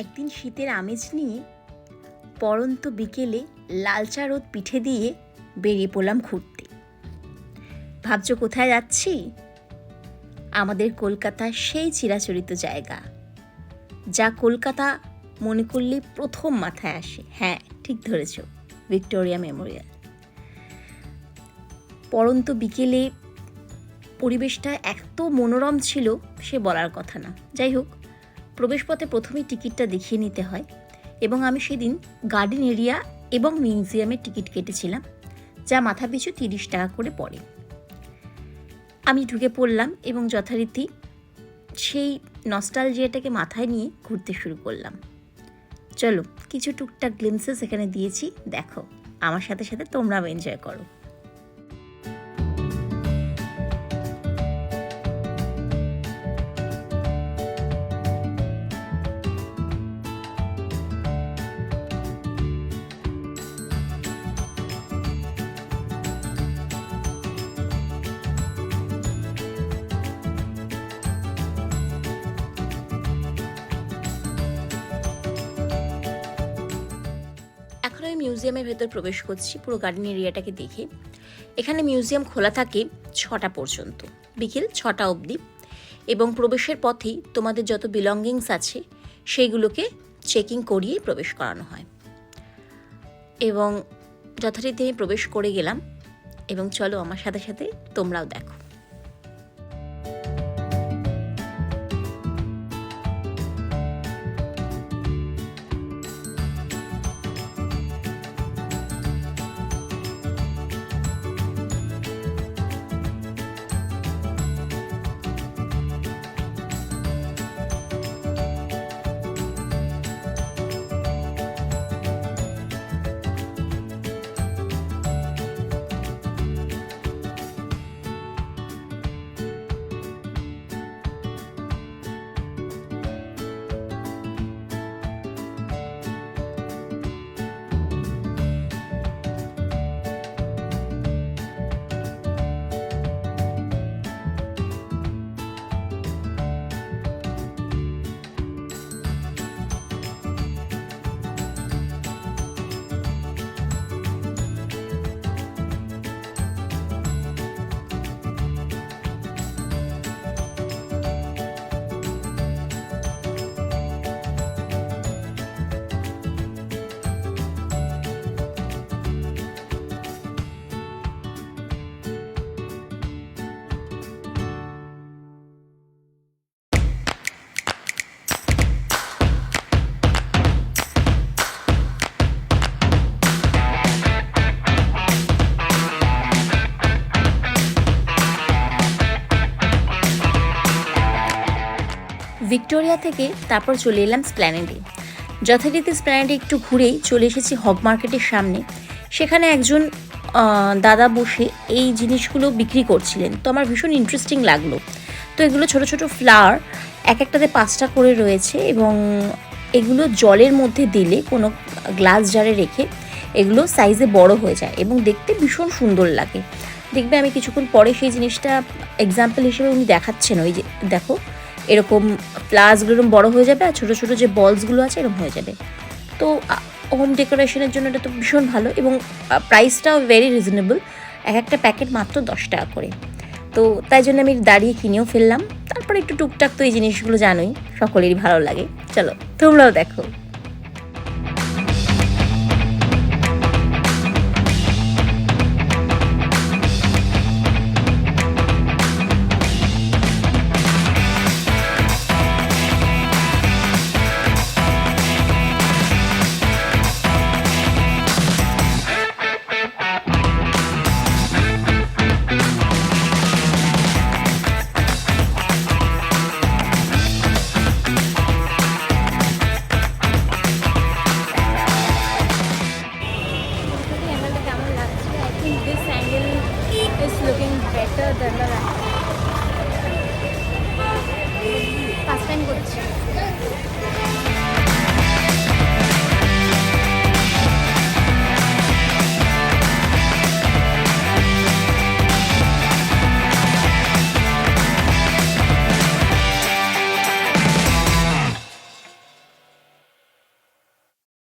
একদিন শীতের আমেজ নিয়ে পড়ন্ত বিকেলে লাল চা রোদ পিঠে দিয়ে বেরিয়ে পড়লাম ঘুরতে। ভাবছো কোথায় যাচ্ছি? আমাদের কলকাতার সেই চিরাচরিত জায়গা, যা কলকাতা মনে করলে প্রথম মাথায় আসে। হ্যাঁ, ঠিক ধরেছ, ভিক্টোরিয়া মেমোরিয়াল। পড়ন্ত বিকেলে পরিবেশটা এত মনোরম ছিল, সে বলার কথা না। যাই হোক, প্রবেশপথে প্রথমেই টিকিটটা দেখিয়ে নিতে হয় এবং আমি সেদিন গার্ডেন এরিয়া এবং মিউজিয়ামের টিকিট কেটেছিলাম, যা মাথাপিছু 30 টাকা করে পড়ে। আমি ঢুকে পড়লাম এবং যথারীতি সেই নস্টালজিয়াটাকে মাথায় নিয়ে ঘুরতে শুরু করলাম। চলো, কিছু টুকটাক গ্লিমসেস এখানে দিয়েছি, দেখো। আমার সাথে সাথে তোমরাও এনজয় করো। এখন আমি মিউজিয়ামের ভেতর প্রবেশ করছি পুরো গার্ডেন এরিয়াটাকে দেখে। এখানে মিউজিয়াম খোলা থাকে 6টা পর্যন্ত, বিকেল 6টা অবধি, এবং প্রবেশের পথেই তোমাদের যত বিলঙ্গিংস আছে সেইগুলোকে চেকিং করিয়ে প্রবেশ করানো হয়। এবং যথারীতি আমি প্রবেশ করে গেলাম এবং চলো আমার সাথে সাথে তোমরাও দেখো। ভিক্টোরিয়া থেকে তারপর চলে এলাম স্প্ল্যানেডে। যথারীতি স্প্ল্যানেডে একটু ঘুরেই চলে এসেছি হগ মার্কেটের সামনে। সেখানে একজন দাদা বসে এই জিনিসগুলো বিক্রি করছিলেন, তো আমার ভীষণ ইন্টারেস্টিং লাগলো। তো এগুলো ছোট ছোট ফ্লাওয়ার, এক একটাতে 5টা করে রয়েছে, এবং এগুলো জলের মধ্যে দিলে কোনো গ্লাস জারে রেখে এগুলো সাইজে বড় হয়ে যায় এবং দেখতে ভীষণ সুন্দর লাগে। দেখবে আমি কিছুক্ষণ পরে সেই জিনিসটা এক্সাম্পল হিসেবে উনি দেখাচ্ছেন। ওই যে দেখো, এরকম ফ্লাওয়ার্সগুলো এরকম বড়ো হয়ে যাবে আর ছোটো ছোটো যে বলসগুলো আছে এরকম হয়ে যাবে। তো হোম ডেকোরেশনের জন্য এটা তো ভীষণ ভালো, এবং প্রাইসটাও ভেরি রিজনেবল। এক একটা প্যাকেট মাত্র 10 টাকা করে। তো তাই জন্য আমি দাঁড়িয়ে কিনেও ফেললাম। তারপরে একটু টুকটাক তো এই জিনিসগুলো জানোই সকলেরই ভালো লাগে। চলো তোমরাও দেখো। This angle is looking better than the